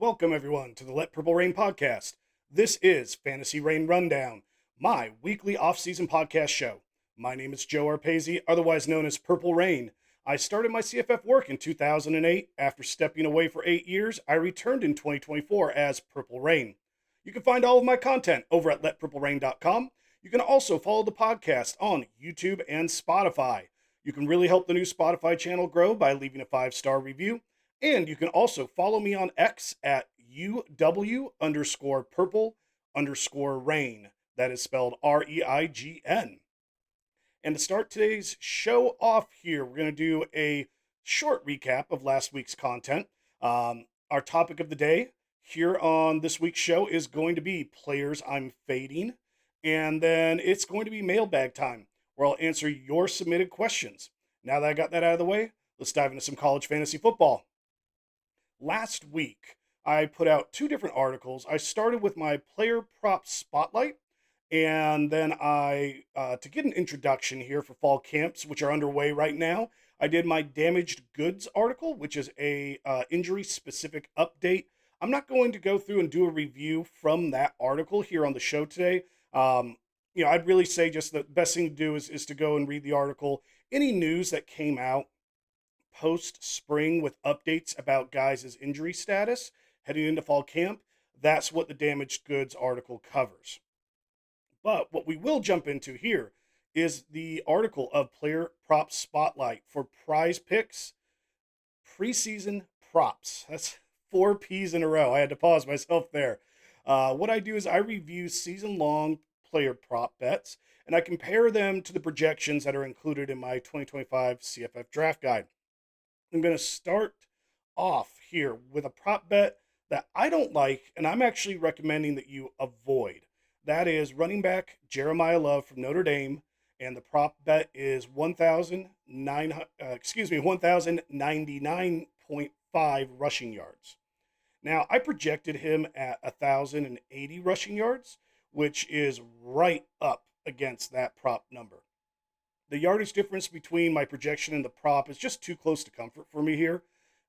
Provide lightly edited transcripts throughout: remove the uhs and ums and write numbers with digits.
Welcome, everyone, to the Let Purple Rain podcast. This is Fantasy Rain Rundown, my weekly off-season podcast show. My name is Joe Arpasi, otherwise known as Purple Rain. I started my CFF work in 2008. After stepping away for 8 years, I returned in 2024 as Purple Rain. You can find all of my content over at letpurplerain.com. You can also follow the podcast on YouTube and Spotify. You can really help the new Spotify channel grow by leaving a 5-star review. And you can also follow me on X at UW underscore purple underscore rain. That is spelled REIGN. And to start today's show off here, we're going to do a short recap of last week's content. Our topic of the day here on this week's show is going to be players I'm fading. And then it's going to be mailbag time, where I'll answer your submitted questions. Now that I got that out of the way, let's dive into some college fantasy football. Last week, I put out two different articles. I started with my player prop spotlight, and then to get an introduction here for fall camps, which are underway right now, I did my damaged goods article, which is a injury specific update. I'm not going to go through and do a review from that article here on the show today. I'd really say just the best thing to do is to go and read the article. Any news that came out post spring with updates about guys' injury status heading into fall camp, that's what the damaged goods article covers. But what we will jump into here is the article of player prop spotlight for prize picks preseason props. That's four P's in a row. I had to pause myself there. What I do is I review season long player prop bets and I compare them to the projections that are included in my 2025 CFF draft guide. I'm going to start off here with a prop bet that I don't like, and I'm actually recommending that you avoid. That is running back Jeremiah Love from Notre Dame, and the prop bet is 1,099.5 rushing yards. Now, I projected him at 1,080 rushing yards, which is right up against that prop number. The yardage difference between my projection and the prop is just too close to comfort for me here.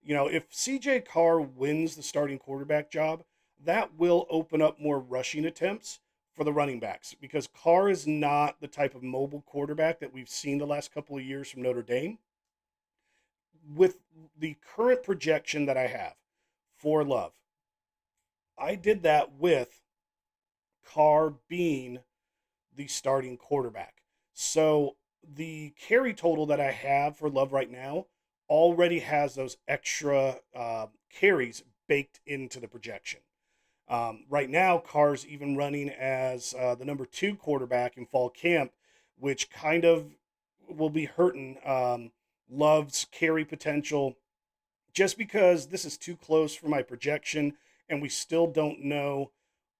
If CJ Carr wins the starting quarterback job, that will open up more rushing attempts for the running backs because Carr is not the type of mobile quarterback that we've seen the last couple of years from Notre Dame. With the current projection that I have for Love, I did that with Carr being the starting quarterback. So the carry total that I have for Love right now already has those extra carries baked into the projection. Right now, Carr's even running as the number 2 quarterback in fall camp, which kind of will be hurting Love's carry potential just because this is too close for my projection and we still don't know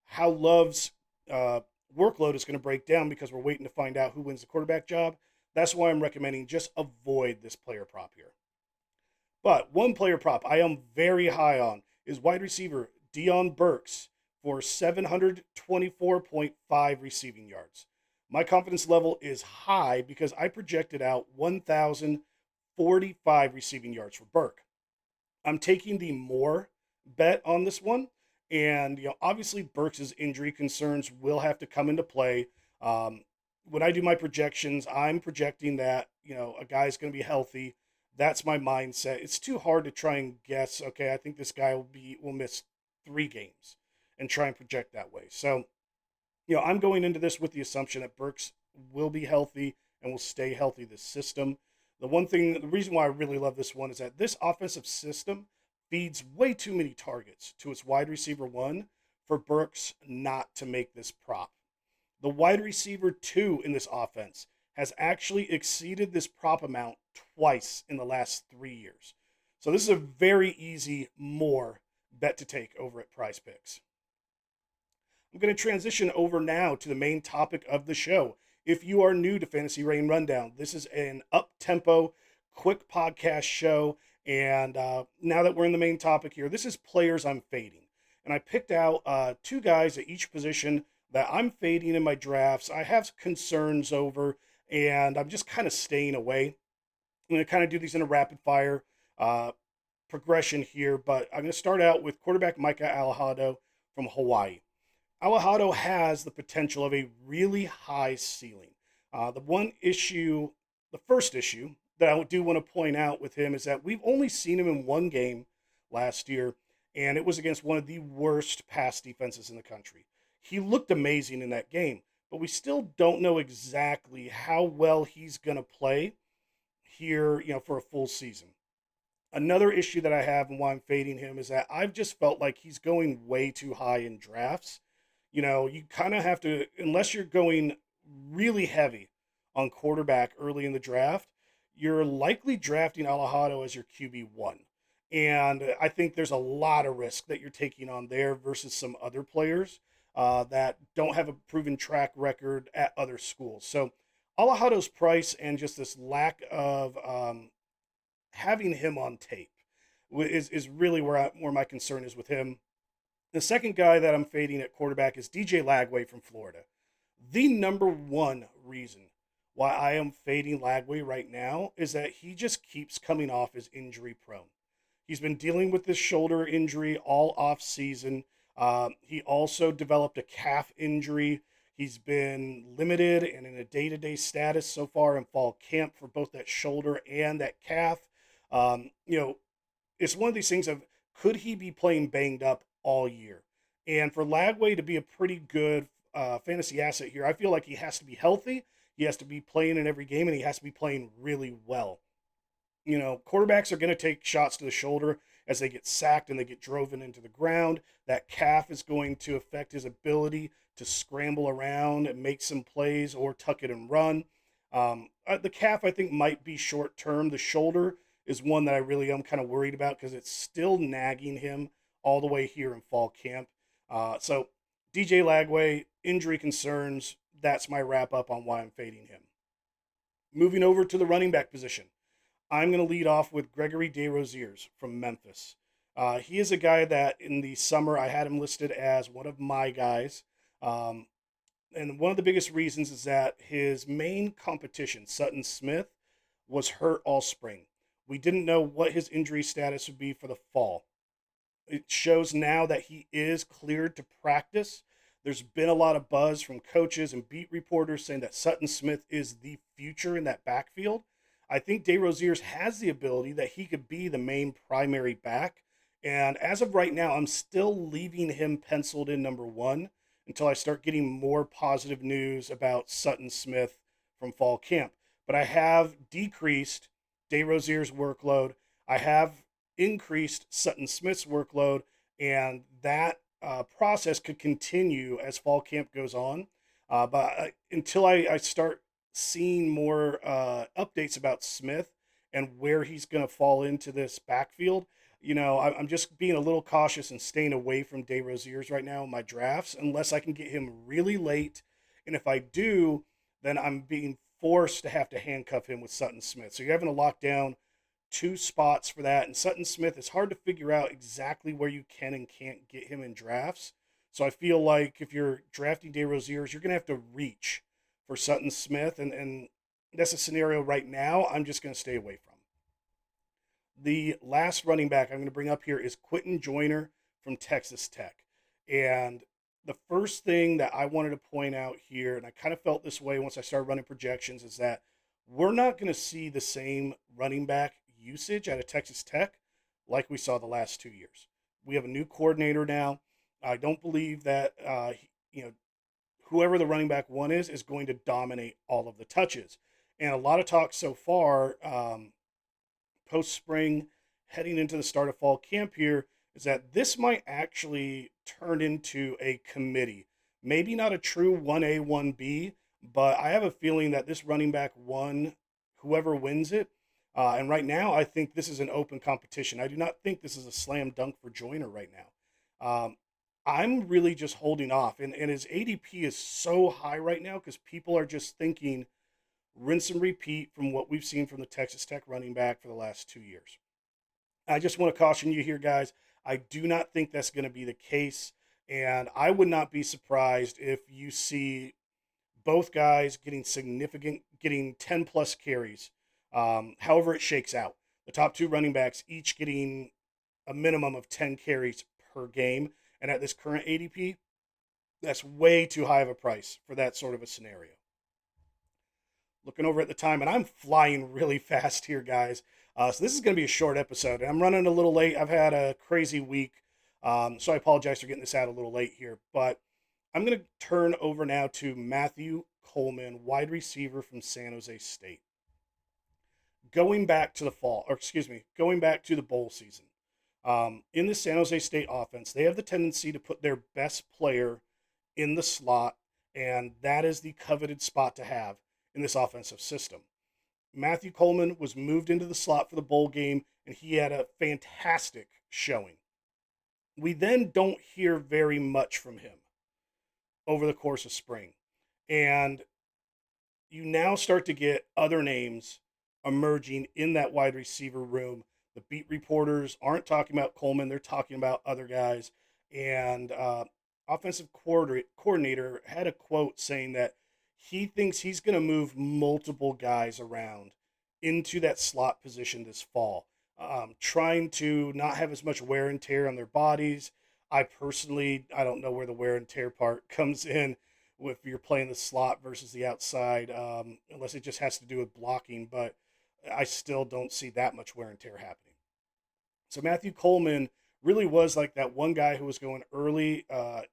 how Love's workload is going to break down because we're waiting to find out who wins the quarterback job. That's why I'm recommending just avoid this player prop here. But one player prop I am very high on is wide receiver Deion Burks for 724.5 receiving yards. My confidence level is high because I projected out 1,045 receiving yards for Burke. I'm taking the more bet on this one. And, obviously Burks' injury concerns will have to come into play. When I do my projections, I'm projecting that, a guy's going to be healthy. That's my mindset. It's too hard to try and guess, okay, I think this guy will miss 3 games and try and project that way. So, I'm going into this with the assumption that Burks will be healthy and will stay healthy this system. The reason why I really love this one is that this offensive system feeds way too many targets to its wide receiver 1 for Burks not to make this prop. The wide receiver 2 in this offense has actually exceeded this prop amount twice in the last 3 years. So this is a very easy more bet to take over at Prize Picks. I'm going to transition over now to the main topic of the show. If you are new to Fantasy Rain Rundown, this is an up-tempo, quick podcast show. And now that we're in the main topic here, this is players I'm fading. And I picked out 2 guys at each position that I'm fading in my drafts. I have concerns over, and I'm just kind of staying away. I'm going to kind of do these in a rapid fire. progression here, but I'm going to start out with quarterback Micah Alejado from Hawaii. Alejado has the potential of a really high ceiling. The first issue that I do want to point out with him is that we've only seen him in one game last year, and it was against one of the worst pass defenses in the country. He looked amazing in that game, but we still don't know exactly how well he's going to play here, for a full season. Another issue that I have and why I'm fading him is that I've just felt like he's going way too high in drafts. You kind of have to, unless you're going really heavy on quarterback early in the draft, you're likely drafting Alejado as your QB1. And I think there's a lot of risk that you're taking on there versus some other players that don't have a proven track record at other schools. So Alejado's price and just this lack of having him on tape is really where my concern is with him. The second guy that I'm fading at quarterback is DJ Lagway from Florida. The number one reason why I am fading Lagway right now is that he just keeps coming off as injury prone. He's been dealing with this shoulder injury all off season. He also developed a calf injury. He's been limited and in a day-to-day status so far in fall camp for both that shoulder and that calf. Um, you know, it's one of these things of, could he be playing banged up all year? And for Lagway to be a pretty good fantasy asset here, I feel like he has to be healthy. He has to be playing in every game, and he has to be playing really well. Quarterbacks are going to take shots to the shoulder as they get sacked and they get driven into the ground. That calf is going to affect his ability to scramble around and make some plays or tuck it and run. The calf, I think, might be short term. The shoulder is one that I really am kind of worried about because it's still nagging him all the way here in fall camp. So DJ Lagway, injury concerns. That's my wrap up on why I'm fading him. Moving over to the running back position, I'm going to lead off with Gregory DesRosiers from Memphis. He is a guy that in the summer I had him listed as one of my guys. And one of the biggest reasons is that his main competition, Sutton Smith, was hurt all spring. We didn't know what his injury status would be for the fall. It shows now that he is cleared to practice. There's been a lot of buzz from coaches and beat reporters saying that Sutton Smith is the future in that backfield. I think DesRosiers has the ability that he could be the main primary back. And as of right now, I'm still leaving him penciled in number one until I start getting more positive news about Sutton Smith from fall camp. But I have decreased DesRosiers' workload. I have increased Sutton Smith's workload, and that process could continue as fall camp goes on. But until I start seeing more updates about Smith and where he's going to fall into this backfield, I'm just being a little cautious and staying away from DesRosiers right now in my drafts unless I can get him really late. And if I do, then I'm being forced to have to handcuff him with Sutton Smith. So you're having to lock down two spots for that. And Sutton Smith, is hard to figure out exactly where you can and can't get him in drafts. So I feel like if you're drafting DesRosiers, you're going to have to reach for Sutton Smith. And that's a scenario right now I'm just going to stay away from. The last running back I'm going to bring up here is Quentin Joyner from Texas Tech. And the first thing that I wanted to point out here, and I kind of felt this way once I started running projections, is that we're not going to see the same running back usage out of Texas Tech like we saw the last 2 years. We have a new coordinator now. I don't believe that whoever the running back one is going to dominate all of the touches. And a lot of talk so far, post spring, heading into the start of fall camp here, is that this might actually turn into a committee. Maybe not a true 1A, 1B, but I have a feeling that this running back one, whoever wins it, and right now I think this is an open competition. I do not think this is a slam dunk for Joyner right now. I'm really just holding off, and his ADP is so high right now because people are just thinking rinse and repeat from what we've seen from the Texas Tech running back for the last 2 years. I just want to caution you here, guys. I do not think that's going to be the case, and I would not be surprised if you see both guys getting 10 plus carries, however it shakes out. The top two running backs each getting a minimum of 10 carries per game. And at this current ADP, that's way too high of a price for that sort of a scenario. Looking over at the time, and I'm flying really fast here, guys. So this is going to be a short episode. I'm running a little late. I've had a crazy week, so I apologize for getting this out a little late here. But I'm going to turn over now to Matthew Coleman, wide receiver from San Jose State. Going back to the fall, or excuse me, going back to the bowl season. In the San Jose State offense, they have the tendency to put their best player in the slot, and that is the coveted spot to have in this offensive system. Matthew Coleman was moved into the slot for the bowl game, and he had a fantastic showing. We then don't hear very much from him over the course of spring. And you now start to get other names emerging in that wide receiver room. The beat reporters aren't talking about Coleman, they're talking about other guys. And offensive coordinator had a quote saying that he thinks he's going to move multiple guys around into that slot position this fall, trying to not have as much wear and tear on their bodies. I don't know where the wear and tear part comes in if you're playing the slot versus the outside, unless it just has to do with blocking. But I still don't see that much wear and tear happening. So Matthew Coleman really was like that one guy who was going early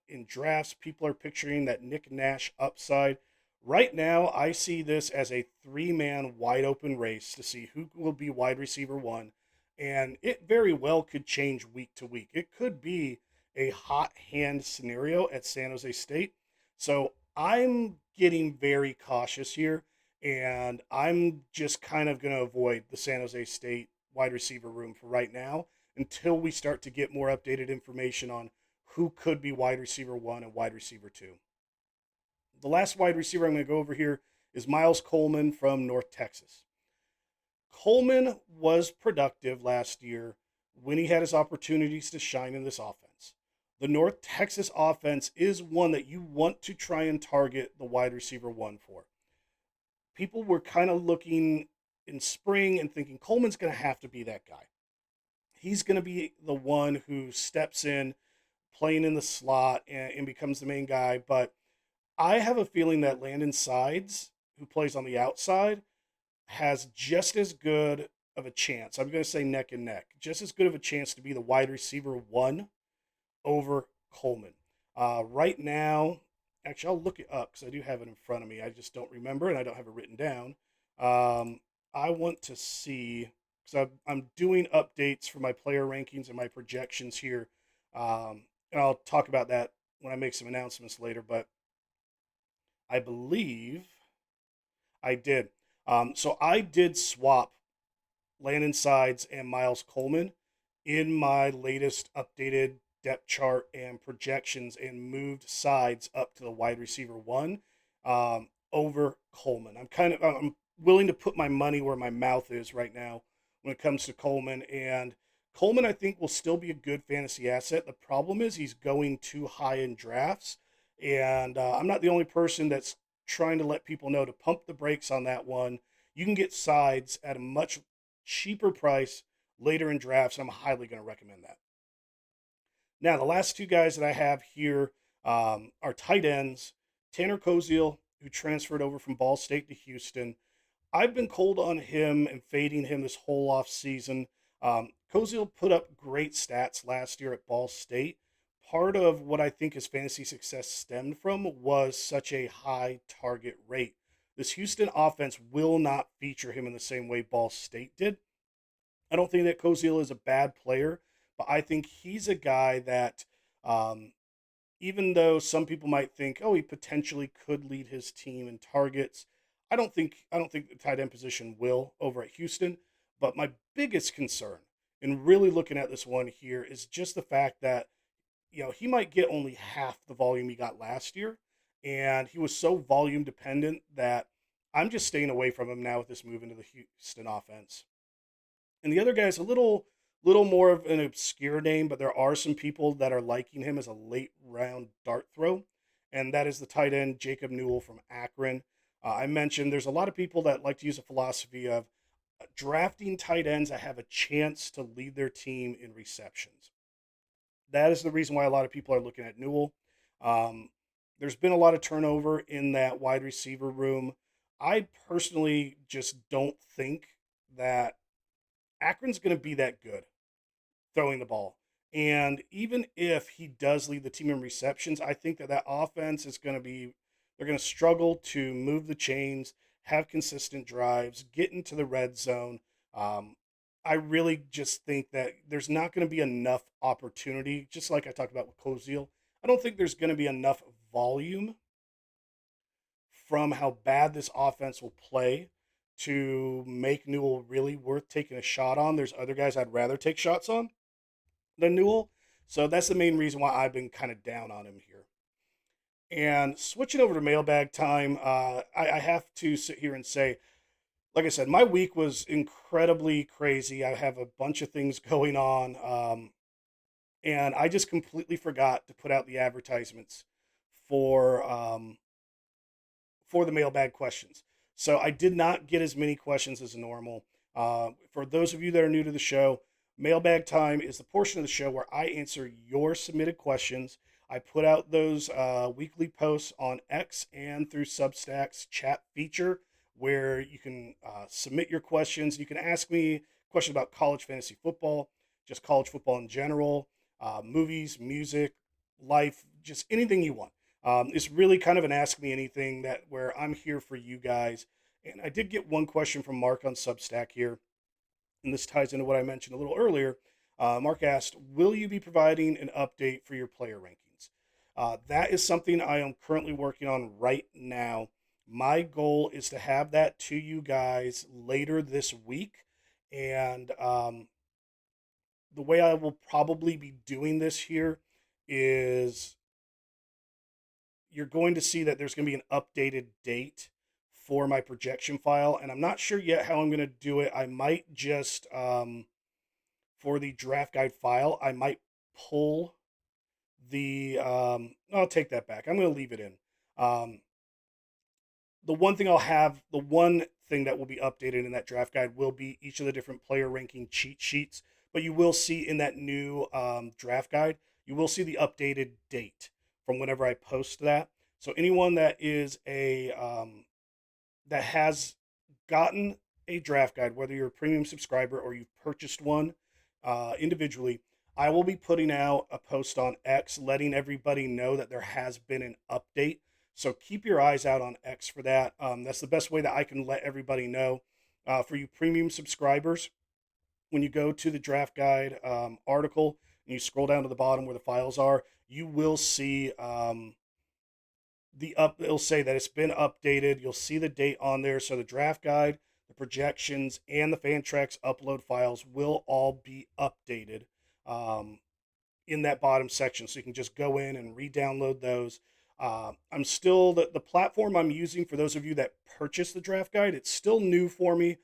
in drafts. People are picturing that Nick Nash upside. Right now, I see this as a three-man wide open race to see who will be wide receiver one. And it very well could change week to week. It could be a hot hand scenario at San Jose State. So I'm getting very cautious here, and I'm just kind of going to avoid the San Jose State wide receiver room for right now until we start to get more updated information on who could be wide receiver one and wide receiver two. The last wide receiver I'm going to go over here is Miles Coleman from North Texas. Coleman was productive last year when he had his opportunities to shine in this offense. The North Texas offense is one that you want to try and target the wide receiver one for. People were kind of looking in spring and thinking Coleman's going to have to be that guy. He's going to be the one who steps in, playing in the slot, and becomes the main guy. But I have a feeling that Landon Sides, who plays on the outside, has just as good of a chance. I'm going to say neck and neck. Just as good of a chance to be the wide receiver one over Coleman. Right now, actually, I'll look it up because I do have it in front of me. I just don't remember, and I don't have it written down. I want to see, because I'm doing updates for my player rankings and my projections here. And I'll talk about that when I make some announcements later, but I believe I did. So I did swap Landon Sides and Miles Coleman in my latest updated depth chart and projections, and moved Sides up to the wide receiver one over Coleman. I'm willing to put my money where my mouth is right now when it comes to Coleman. And Coleman, I think, will still be a good fantasy asset. The problem is he's going too high in drafts, and I'm not the only person that's trying to let people know to pump the brakes on that one. You can get Sides at a much cheaper price later in drafts. I'm highly going to recommend that. Now, the last two guys that I have here are tight ends. Tanner Koziel, who transferred over from Ball State to Houston. I've been cold on him and fading him this whole off season. Koziel put up great stats last year at Ball State. Part of what I think his fantasy success stemmed from was such a high target rate. This Houston offense will not feature him in the same way Ball State did. I don't think that Koziel is a bad player, but I think he's a guy that, even though some people might think, oh, he potentially could lead his team in targets, I don't think the tight end position will over at Houston. But my biggest concern in really looking at this one here is just the fact that, he might get only half the volume he got last year, and he was so volume dependent that I'm just staying away from him now with this move into the Houston offense. And the other guy is a little more of an obscure name, but there are some people that are liking him as a late round dart throw, and that is the tight end Jacob Newell from Akron. I mentioned there's a lot of people that like to use a philosophy of, drafting tight ends that have a chance to lead their team in receptions. That is the reason why a lot of people are looking at Newell. Um, there's been a lot of turnover in that wide receiver room. I personally just don't think that Akron's going to be that good throwing the ball. And even if he does lead the team in receptions, I think that offense is going to be, they're going to struggle to move the chains, have consistent drives, get into the red zone. Um, I really just think that there's not going to be enough opportunity, just like I talked about with Koziel. I don't think there's going to be enough volume from how bad this offense will play to make Newell really worth taking a shot on. There's other guys I'd rather take shots on than Newell. So that's the main reason why I've been kind of down on him here. And switching over to mailbag time, I have to sit here and say, like I said, my week was incredibly crazy. I have a bunch of things going on, and I just completely forgot to put out the advertisements for for the mailbag questions. So I did not get as many questions as normal. For those of you that are new to the show, mailbag time is the portion of the show where I answer your submitted questions. I put out those weekly posts on X and through Substack's chat feature where you can submit your questions. You can ask me questions about college fantasy football, just college football in general, movies, music, life, just anything you want. It's really kind of an ask me anything that where I'm here for you guys. And I did get one question from Mark on Substack here, and this ties into what I mentioned a little earlier. Mark asked, "Will you be providing an update for your player rankings?" That is something I am currently working on right now. My goal is to have that to you guys later this week, and the way I will probably be doing this here is you're going to see that there's going to be an updated date for my projection file, and I'm not sure yet how I'm going to do it. I might just for the draft guide file, I might pull the I'll take that back. I'm going to leave it in. Um, the one thing that will be updated in that draft guide will be each of the different player ranking cheat sheets. But you will see in that new draft guide, you will see the updated date from whenever I post that. So anyone that is a that has gotten a draft guide, whether you're a premium subscriber or you've purchased one individually, I will be putting out a post on X letting everybody know that there has been an update. So keep your eyes out on X for that. That's the best way that I can let everybody know. For you premium subscribers, when you go to the draft guide article and you scroll down to the bottom where the files are, you will see it'll say that it's been updated. You'll see the date on there. So the draft guide, the projections, and the Fantrax upload files will all be updated in that bottom section. So you can just go in and re-download those. I'm still the platform I'm using for those of you that purchase the draft guide. It's still new for me.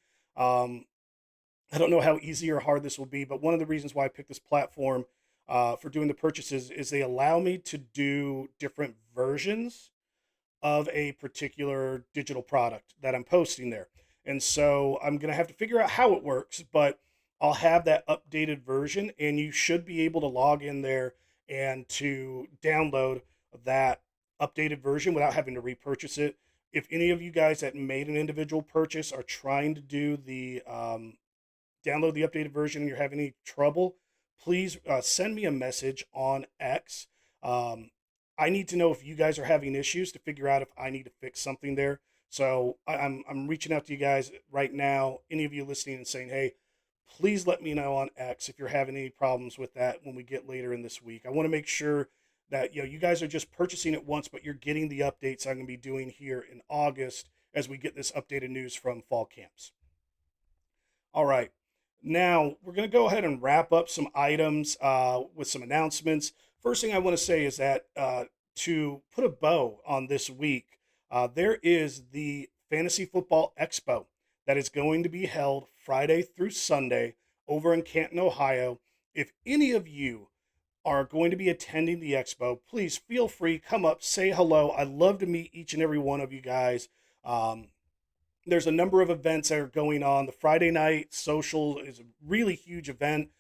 I don't know how easy or hard this will be, but one of the reasons why I picked this platform for doing the purchases is they allow me to do different versions of a particular digital product that I'm posting there. And so I'm going to have to figure out how it works, but I'll have that updated version and you should be able to log in there and to download that updated version without having to repurchase it. If any of you guys that made an individual purchase are trying to do the download the updated version and you're having any trouble, please send me a message on X. I need to know if you guys are having issues to figure out if I need to fix something there. So I'm reaching out to you guys right now. Any of you listening and saying, hey, please let me know on X if you're having any problems with that when we get later in this week. I want to make sure that you guys are just purchasing it once, but you're getting the updates I'm going to be doing here in August as we get this updated news from fall camps. All right. Now, we're going to go ahead and wrap up some items with some announcements. First thing I want to say is that to put a bow on this week, there is the Fantasy Football Expo that is going to be held Friday through Sunday over in Canton, Ohio. If any of you are going to be attending the expo, please feel free, come up, say hello. I'd love to meet each and every one of you guys. There's a number of events that are going on. The Friday night social is a really huge event.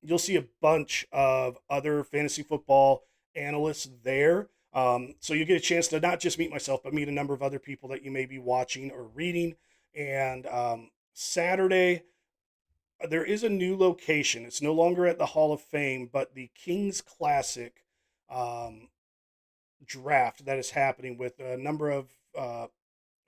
You'll see a bunch of other fantasy football analysts there. So you get a chance to not just meet myself, but meet a number of other people that you may be watching or reading. And Saturday, there is a new location. It's no longer at the Hall of Fame, but the King's Classic um, draft that is happening with a number of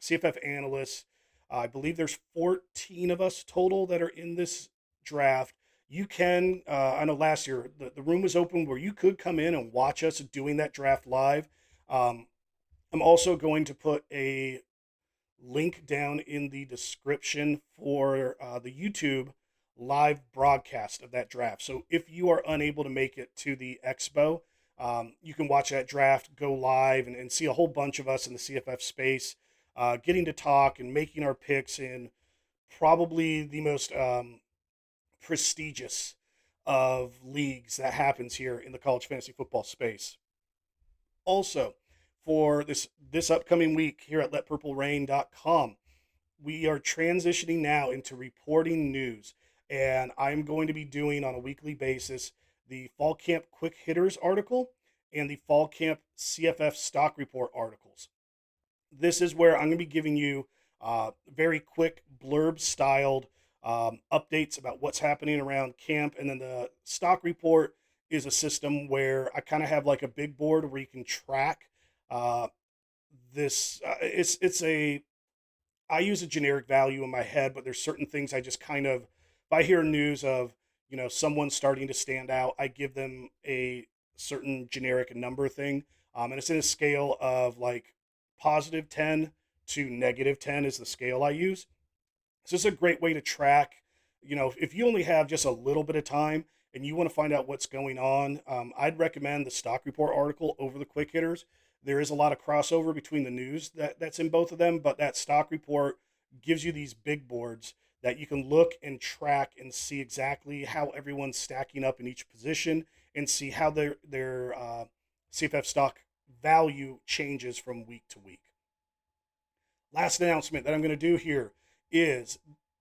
CFF analysts. I believe there's 14 of us total that are in this draft. You can, I know last year the room was open where you could come in and watch us doing that draft live. Um, I'm also going to put a link down in the description for the YouTube live broadcast of that draft. So if you are unable to make it to the expo, you can watch that draft go live and see a whole bunch of us in the CFF space getting to talk and making our picks in probably the most prestigious of leagues that happens here in the college fantasy football space. Also, for this upcoming week here at letpurplerain.com, we are transitioning now into reporting news, and I'm going to be doing on a weekly basis the Fall Camp Quick Hitters article and the Fall Camp CFF Stock Report articles. This is where I'm going to be giving you very quick blurb styled updates about what's happening around camp. And then the stock report is a system where I kind of have like a big board where you can track uh, this. It's a I use a generic value in my head, but there's certain things I just kind of, if I hear news of, someone starting to stand out, I give them a certain generic number thing. And it's in a scale of like positive 10 to negative 10 is the scale I use. So this is a great way to track, if you only have just a little bit of time and you want to find out what's going on, I'd recommend the stock report article over the quick hitters. There is a lot of crossover between the news that's in both of them, but that stock report gives you these big boards that you can look and track and see exactly how everyone's stacking up in each position and see how their CFF stock value changes from week to week. Last announcement that I'm going to do here is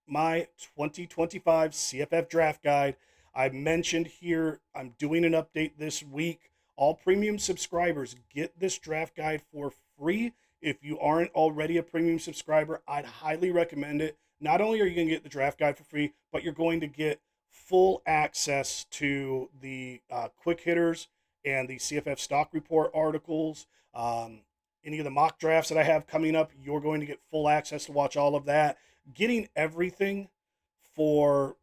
my 2025 CFF draft guide. I mentioned here I'm doing an update this week. All premium subscribers get this draft guide for free. If you aren't already a premium subscriber, I'd highly recommend it. Not only are you going to get the draft guide for free, but you're going to get full access to the quick hitters and the CFF stock report articles. Any of the mock drafts that I have coming up, you're going to get full access to watch all of that. Getting everything for,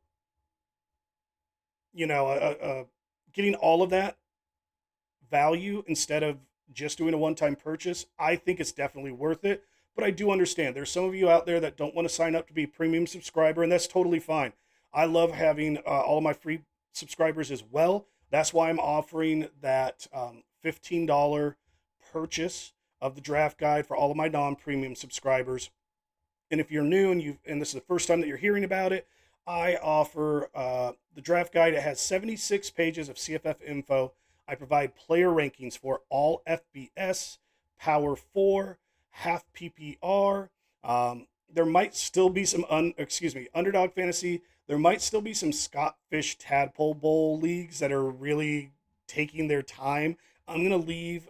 you know, getting all of that value instead of just doing a one-time purchase, I think it's definitely worth it. But I do understand there's some of you out there that don't want to sign up to be a premium subscriber, and that's totally fine. I love having all of my free subscribers as well. That's why I'm offering that $15 purchase of the draft guide for all of my non-premium subscribers. And if you're new and this is the first time that you're hearing about it, I offer the draft guide. It has 76 pages of CFF info. I provide player rankings for all FBS, Power 4, half PPR. There might still be some underdog fantasy. There might still be some Scott Fish Tadpole Bowl leagues that are really taking their time. I'm gonna leave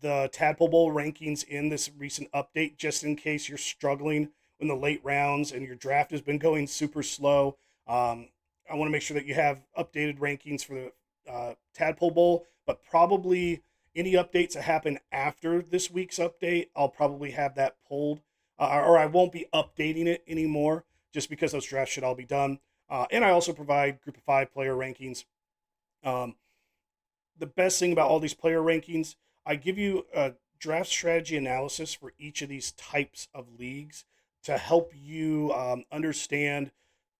the Tadpole Bowl rankings in this recent update just in case you're struggling in the late rounds and your draft has been going super slow. I want to make sure that you have updated rankings for the Tadpole Bowl, but probably any updates that happen after this week's update, I'll probably have that pulled, or I won't be updating it anymore just because those drafts should all be done. And I also provide group of 5 player rankings. Um, the best thing about all these player rankings, I give you a draft strategy analysis for each of these types of leagues to help you understand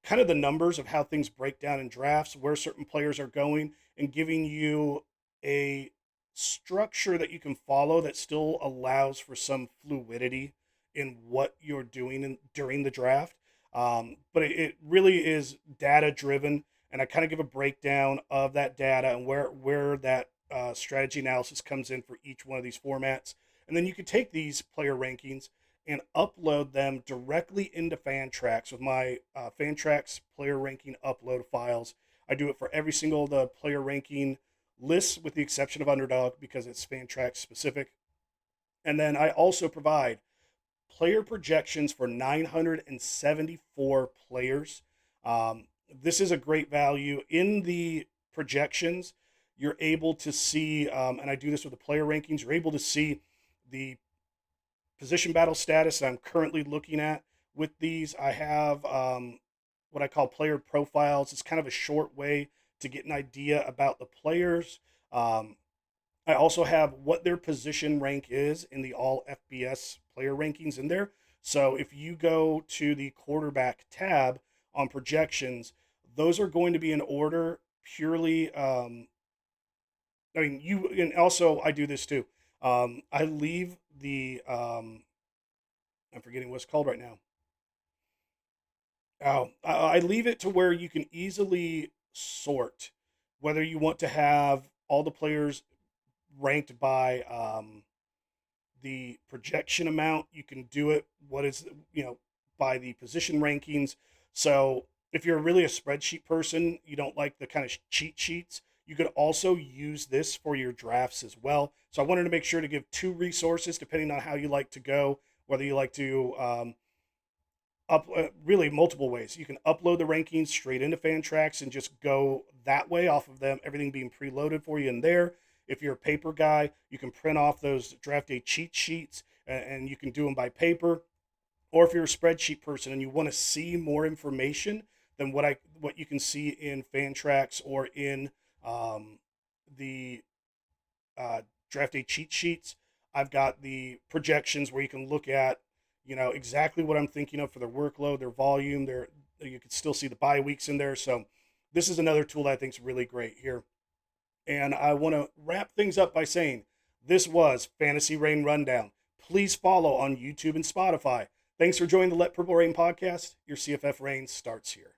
kind of the numbers of how things break down in drafts, where certain players are going, and giving you a structure that you can follow that still allows for some fluidity in what you're doing during the draft. But it really is data driven, and I kind of give a breakdown of that data and where that strategy analysis comes in for each one of these formats. And then you can take these player rankings and upload them directly into Fantrax with my Fantrax player ranking upload files. I do it for every single of the player ranking lists with the exception of Underdog because it's Fantrax specific. And then I also provide player projections for 974 players. This is a great value. In the projections, you're able to see, and I do this with the player rankings, you're able to see the position battle status that I'm currently looking at. With these, I have what I call player profiles. It's kind of a short way to get an idea about the players. Um, I also have what their position rank is in the all FBS player rankings in there. So if you go to the quarterback tab on projections, those are going to be in order purely. I mean, you and also I do this too. I leave the I'm forgetting what it's called right now. Oh, I leave it to where you can easily sort whether you want to have all the players ranked by the projection amount. You can do it what is by the position rankings. So if you're really a spreadsheet person, you don't like the kind of cheat sheets, you could also use this for your drafts as well. So I wanted to make sure to give two resources depending on how you like to go, whether you like to really multiple ways. You can upload the rankings straight into Fantrax and just go that way off of them, everything being preloaded for you in there. If you're a paper guy, you can print off those draft day cheat sheets and you can do them by paper. Or if you're a spreadsheet person and you want to see more information than what you can see in Fantrax or in the draft day cheat sheets, I've got the projections where you can look at exactly what I'm thinking of for their workload, their volume, their you can still see the bye weeks in there. So this is another tool that I think is really great here. And I want to wrap things up by saying this was Fantasy Rain Rundown. Please follow on YouTube and Spotify. Thanks for joining the Let Purple Rain podcast. Your CFF Rain starts here.